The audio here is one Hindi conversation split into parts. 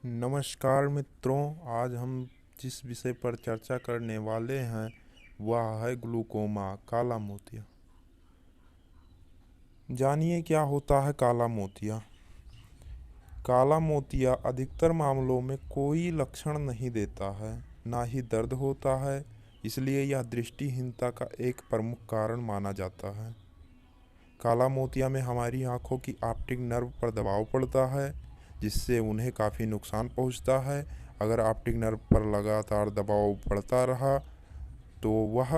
नमस्कार मित्रों। आज हम जिस विषय पर चर्चा करने वाले हैं वह है ग्लूकोमा, काला मोतिया। जानिए क्या होता है काला मोतिया। काला मोतिया अधिकतर मामलों में कोई लक्षण नहीं देता है, ना ही दर्द होता है, इसलिए यह दृष्टिहीनता का एक प्रमुख कारण माना जाता है। काला मोतिया में हमारी आँखों की ऑप्टिक नर्व पर दबाव पड़ता है, जिससे उन्हें काफ़ी नुकसान पहुंचता है। अगर ऑप्टिक नर्व पर लगातार दबाव पड़ता रहा तो वह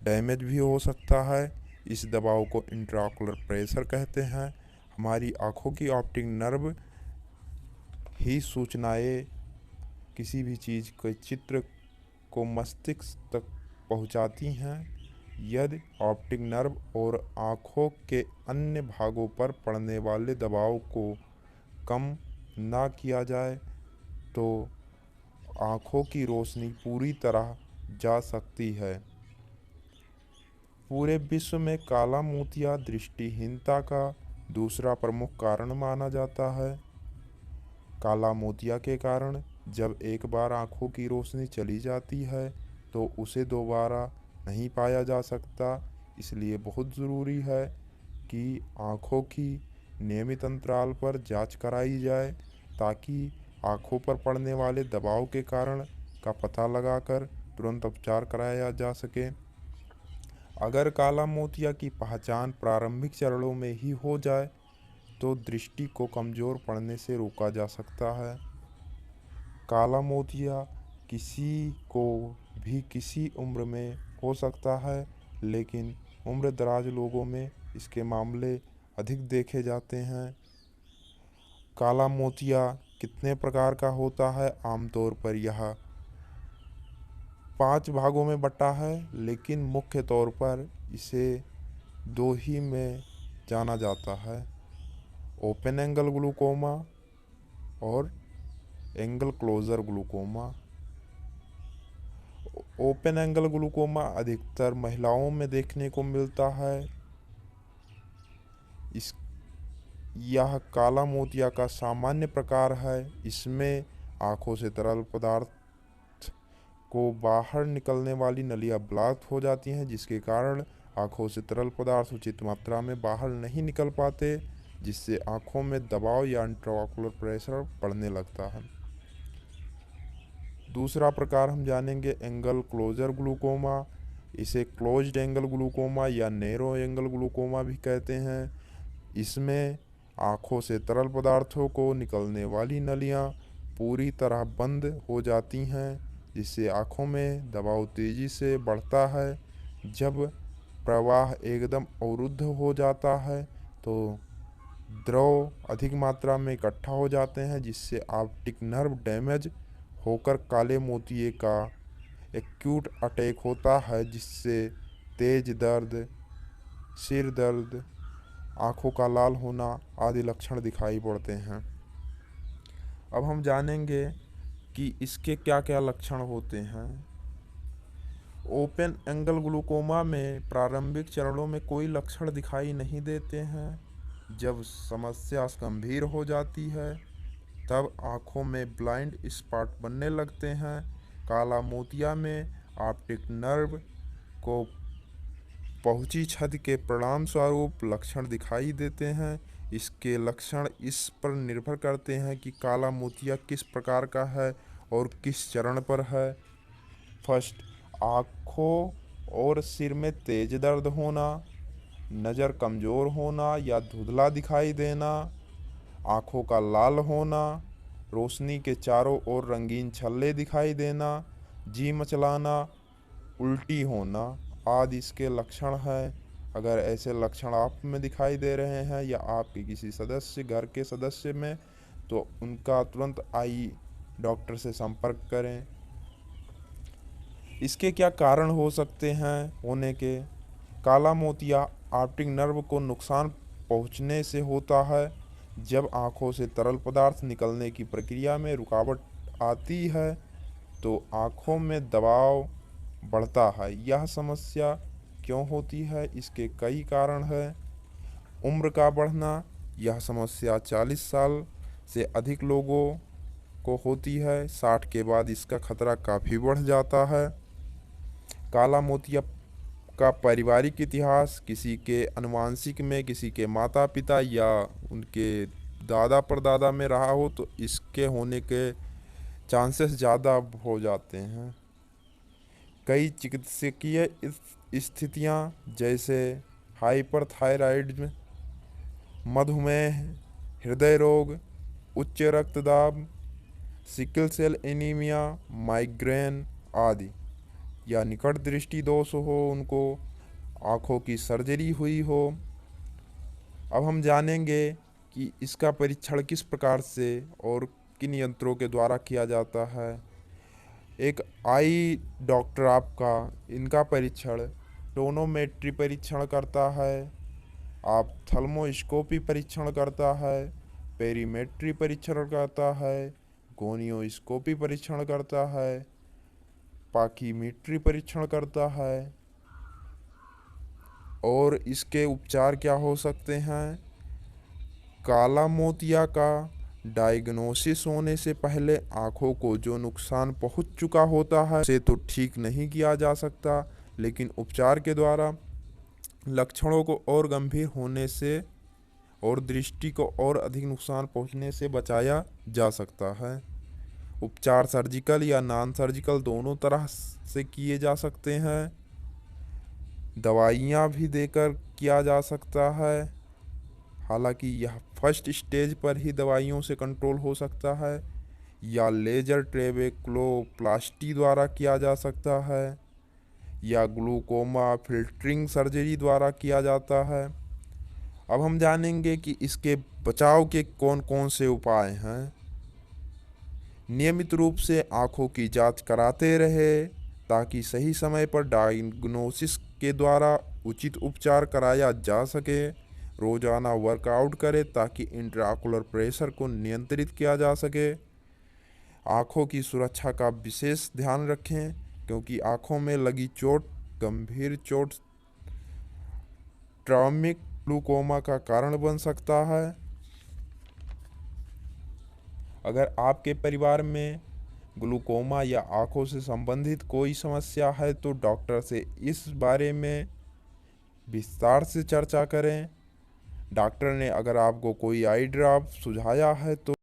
डैमेज भी हो सकता है। इस दबाव को इंट्राओकुलर प्रेशर कहते हैं। हमारी आँखों की ऑप्टिक नर्व ही सूचनाएं किसी भी चीज़ के चित्र को मस्तिष्क तक पहुंचाती हैं। यदि ऑप्टिक नर्व और आँखों के अन्य भागों पर पड़ने वाले दबाव को कम ना किया जाए तो आँखों की रोशनी पूरी तरह जा सकती है। पूरे विश्व में काला मोतिया दृष्टिहीनता का दूसरा प्रमुख कारण माना जाता है। काला मोतिया के कारण जब एक बार आँखों की रोशनी चली जाती है तो उसे दोबारा नहीं पाया जा सकता। इसलिए बहुत ज़रूरी है कि आँखों की नियमित अंतराल पर जांच कराई जाए, ताकि आँखों पर पड़ने वाले दबाव के कारण का पता लगाकर तुरंत उपचार कराया जा सके। अगर काला मोतिया की पहचान प्रारंभिक चरणों में ही हो जाए तो दृष्टि को कमज़ोर पड़ने से रोका जा सकता है। काला मोतिया किसी को भी किसी उम्र में हो सकता है, लेकिन उम्र दराज लोगों में इसके मामले अधिक देखे जाते हैं। काला मोतिया कितने प्रकार का होता है? आमतौर पर यह 5 भागों में बटा है, लेकिन मुख्य तौर पर इसे दो ही में जाना जाता है: ओपन एंगल ग्लूकोमा और angle closure glaucoma. Open angle glaucoma अधिकतर महिलाओं में देखने को मिलता है। इस यह काला मोतिया का सामान्य प्रकार है। इसमें आँखों से तरल पदार्थ को बाहर निकलने वाली नलियाँ ब्लॉक हो जाती हैं, जिसके कारण आँखों से तरल पदार्थ उचित मात्रा में बाहर नहीं निकल पाते, जिससे आँखों में दबाव या इंट्राओकुलर प्रेशर बढ़ने लगता है। दूसरा प्रकार हम जानेंगे एंगल क्लोजर ग्लूकोमा। इसे क्लोज्ड एंगल ग्लूकोमा या नैरो एंगल ग्लूकोमा भी कहते हैं। इसमें आँखों से तरल पदार्थों को निकलने वाली नलियाँ पूरी तरह बंद हो जाती हैं, जिससे आँखों में दबाव तेज़ी से बढ़ता है। जब प्रवाह एकदम अवरुद्ध हो जाता है तो द्रव अधिक मात्रा में इकट्ठा हो जाते हैं, जिससे ऑप्टिक नर्व डैमेज होकर काले मोतिये का एक्यूट अटैक होता है, जिससे तेज दर्द, सिर दर्द, आँखों का लाल होना आदि लक्षण दिखाई पड़ते हैं। अब हम जानेंगे कि इसके क्या क्या लक्षण होते हैं। ओपन एंगल ग्लूकोमा में प्रारंभिक चरणों में कोई लक्षण दिखाई नहीं देते हैं। जब समस्या गंभीर हो जाती है तब आँखों में ब्लाइंड स्पॉट बनने लगते हैं। काला मोतिया में ऑप्टिक नर्व को पहुंची क्षति के परिणाम स्वरूप लक्षण दिखाई देते हैं। इसके लक्षण इस पर निर्भर करते हैं कि काला मोतिया किस प्रकार का है और किस चरण पर है। फर्स्ट, आँखों और सिर में तेज दर्द होना, नज़र कमज़ोर होना या धुंधला दिखाई देना, आँखों का लाल होना, रोशनी के चारों ओर रंगीन छल्ले दिखाई देना, जी मचलाना, उल्टी होना आदि इसके लक्षण हैं। अगर ऐसे लक्षण आप में दिखाई दे रहे हैं या आपके किसी सदस्य घर के सदस्य में, तो उनका तुरंत आई डॉक्टर से संपर्क करें। इसके क्या कारण हो सकते हैं होने के? काला मोतिया ऑप्टिक नर्व को नुकसान पहुंचने से होता है। जब आँखों से तरल पदार्थ निकलने की प्रक्रिया में रुकावट आती है तो आँखों में दबाव बढ़ता है। यह समस्या क्यों होती है? इसके कई कारण हैं। उम्र का बढ़ना, यह समस्या 40 साल से अधिक लोगों को होती है, 60 के बाद इसका खतरा काफ़ी बढ़ जाता है। काला मोतिया का पारिवारिक इतिहास, किसी के आनुवंशिक में, किसी के माता पिता या उनके दादा परदादा में रहा हो तो इसके होने के चांसेस ज़्यादा हो जाते हैं। कई चिकित्सकीय स्थितियां जैसे हाइपरथायराइडिज्म, मधुमेह, हृदय रोग, उच्च रक्तदाब, सिकल सेल एनीमिया, माइग्रेन आदि, या निकट दृष्टि दोष हो, उनको आँखों की सर्जरी हुई हो। अब हम जानेंगे कि इसका परीक्षण किस प्रकार से और किन यंत्रों के द्वारा किया जाता है। एक आई डॉक्टर आपका इनका परीक्षण टोनोमेट्री परीक्षण करता है, आप थर्मोस्कोपी परीक्षण करता है, पेरीमेट्री परीक्षण करता है, गोनियोस्कोपी परीक्षण करता है, पाकीमीट्री परीक्षण करता है। और इसके उपचार क्या हो सकते हैं? काला मोतिया का डायग्नोसिस होने से पहले आँखों को जो नुकसान पहुंच चुका होता है उसे तो ठीक नहीं किया जा सकता, लेकिन उपचार के द्वारा लक्षणों को और गंभीर होने से और दृष्टि को और अधिक नुकसान पहुंचने से बचाया जा सकता है। उपचार सर्जिकल या नॉन सर्जिकल दोनों तरह से किए जा सकते हैं। दवाइयाँ भी देकर किया जा सकता है, हालांकि यह फर्स्ट स्टेज पर ही दवाइयों से कंट्रोल हो सकता है, या लेजर ट्रेबेकुलोप्लास्टी द्वारा किया जा सकता है, या ग्लूकोमा फिल्टरिंग सर्जरी द्वारा किया जाता है। अब हम जानेंगे कि इसके बचाव के कौन कौन से उपाय हैं। नियमित रूप से आँखों की जांच कराते रहे ताकि सही समय पर डायग्नोसिस के द्वारा उचित उपचार कराया जा सके। रोजाना वर्कआउट करें ताकि इंट्राओकुलर प्रेशर को नियंत्रित किया जा सके। आँखों की सुरक्षा का विशेष ध्यान रखें क्योंकि आँखों में लगी चोट, गंभीर चोट ट्रॉमिक ग्लूकोमा का कारण बन सकता है। अगर आपके परिवार में ग्लूकोमा या आँखों से संबंधित कोई समस्या है तो डॉक्टर से इस बारे में विस्तार से चर्चा करें। डॉक्टर ने अगर आपको कोई आई ड्रॉप सुझाया है तो